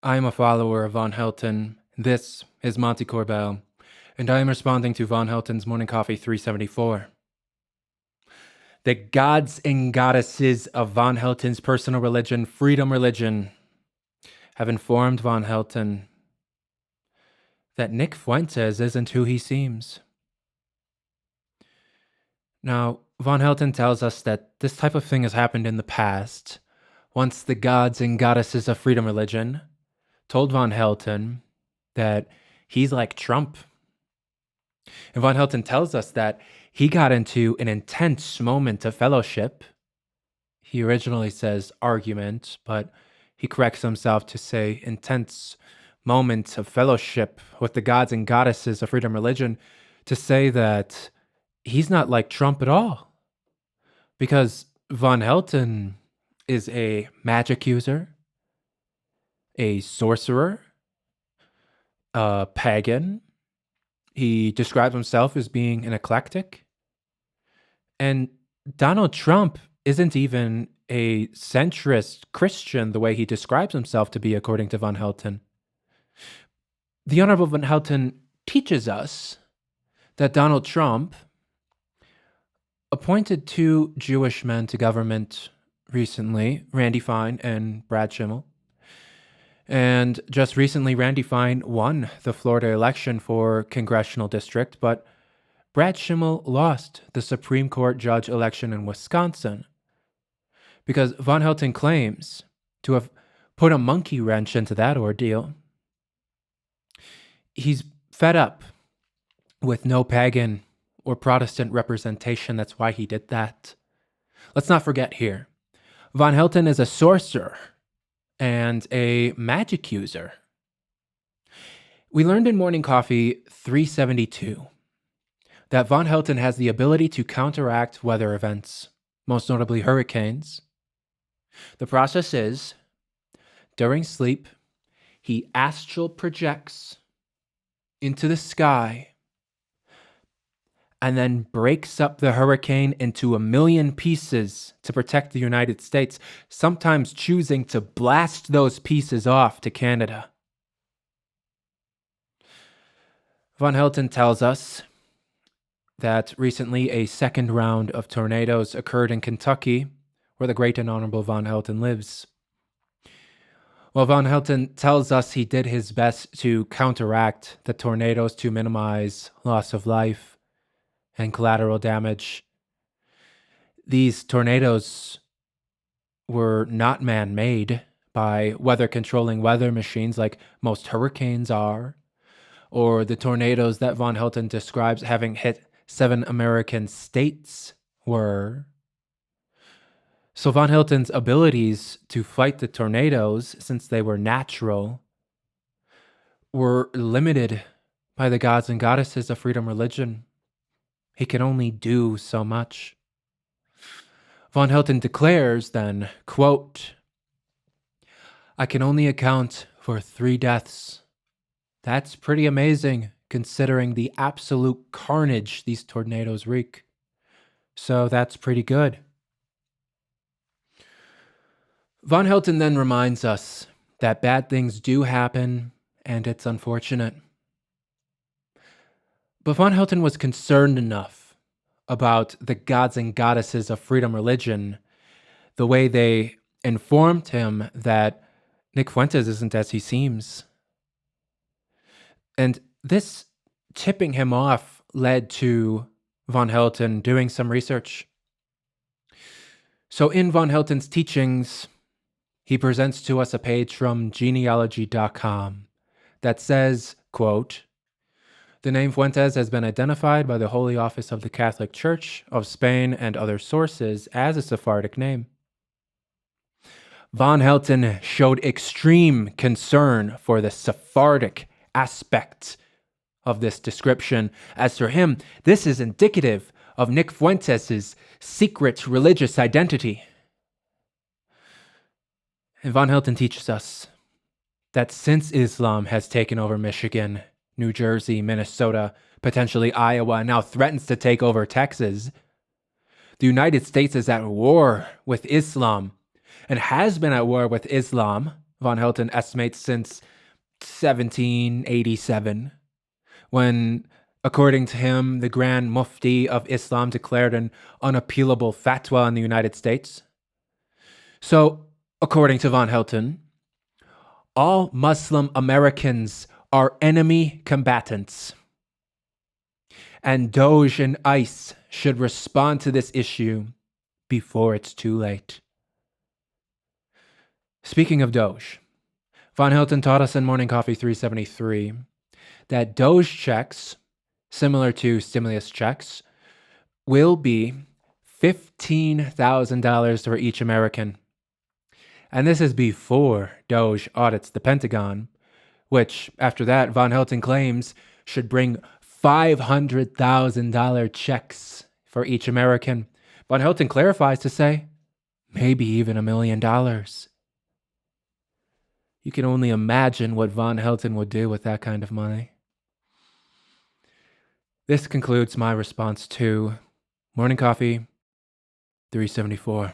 I am a follower of von Helton. This is Monty Corbell, and I am responding to von Helton's Morning Coffee 374. The gods and goddesses of von Helton's personal religion, Freedom Religion, have informed von Helton that Nick Fuentes isn't who he seems. Now, von Helton tells us that this type of thing has happened in the past, once the gods and goddesses of Freedom Religion told von Helton that he's like Trump. And von Helton tells us that he got into an intense moment of fellowship. He originally says argument, but he corrects himself to say intense moment of fellowship with the gods and goddesses of Freedom Religion, to say that he's not like Trump at all. Because von Helton is a magic user, a sorcerer, a pagan. He describes himself as being an eclectic. And Donald Trump isn't even a centrist Christian the way he describes himself to be, according to von Helton. The Honorable von Helton teaches us that Donald Trump appointed two Jewish men to government recently, Randy Fine and Brad Schimmel. And just recently, Randy Fine won the Florida election for congressional district, but Brad Schimmel lost the Supreme Court judge election in Wisconsin because von Helton claims to have put a monkey wrench into that ordeal. He's fed up with no pagan or Protestant representation. That's why he did that. Let's not forget here, von Helton is a sorcerer and a magic user. We learned in Morning Coffee 372 that von Helton has the ability to counteract weather events, most notably hurricanes. The process is, during sleep, he astral projects into the sky and then breaks up the hurricane into 1,000,000 pieces to protect the United States, sometimes choosing to blast those pieces off to Canada. Von Helton tells us that recently a second round of tornadoes occurred in Kentucky, where the great and honorable von Helton lives. Well, von Helton tells us he did his best to counteract the tornadoes to minimize loss of life and collateral damage. These tornadoes were not man-made by weather-controlling weather machines like most hurricanes are, or the tornadoes that von Helton describes having hit 7 American states were. So von Helton's abilities to fight the tornadoes, since they were natural, were limited by the gods and goddesses of Freedom Religion. He can only do so much. Von Helton declares then, quote, "I can only account for 3 deaths. That's pretty amazing, considering the absolute carnage these tornadoes wreak. So that's pretty good." Von Helton then reminds us that bad things do happen, and it's unfortunate. But von Helton was concerned enough about the gods and goddesses of Freedom Religion, the way they informed him that Nick Fuentes isn't as he seems. And this tipping him off led to von Helton doing some research. So in von Helton's teachings, he presents to us a page from genealogy.com that says, quote, "The name Fuentes has been identified by the Holy Office of the Catholic Church of Spain and other sources as a Sephardic name." Von Helton showed extreme concern for the Sephardic aspect of this description, as for him, this is indicative of Nick Fuentes' secret religious identity. And von Helton teaches us that since Islam has taken over Michigan, New Jersey, Minnesota, potentially Iowa, and now threatens to take over Texas, the United States is at war with Islam and has been at war with Islam Von Helton estimates since 1787, when, according to him, the Grand Mufti of Islam declared an unappealable fatwa in the United States. So, according to Von Helton, all Muslim Americans are enemy combatants, and Doge and ICE should respond to this issue before it's too late. Speaking of Doge, Von Helton taught us in Morning Coffee 373 that Doge checks, similar to stimulus checks, will be $15,000 for each American. And this is before Doge audits the Pentagon, which, after that, Von Helton claims should bring $500,000 checks for each American. Von Helton clarifies to say, maybe even $1 million. You can only imagine what Von Helton would do with that kind of money. This concludes my response to Morning Coffee 374.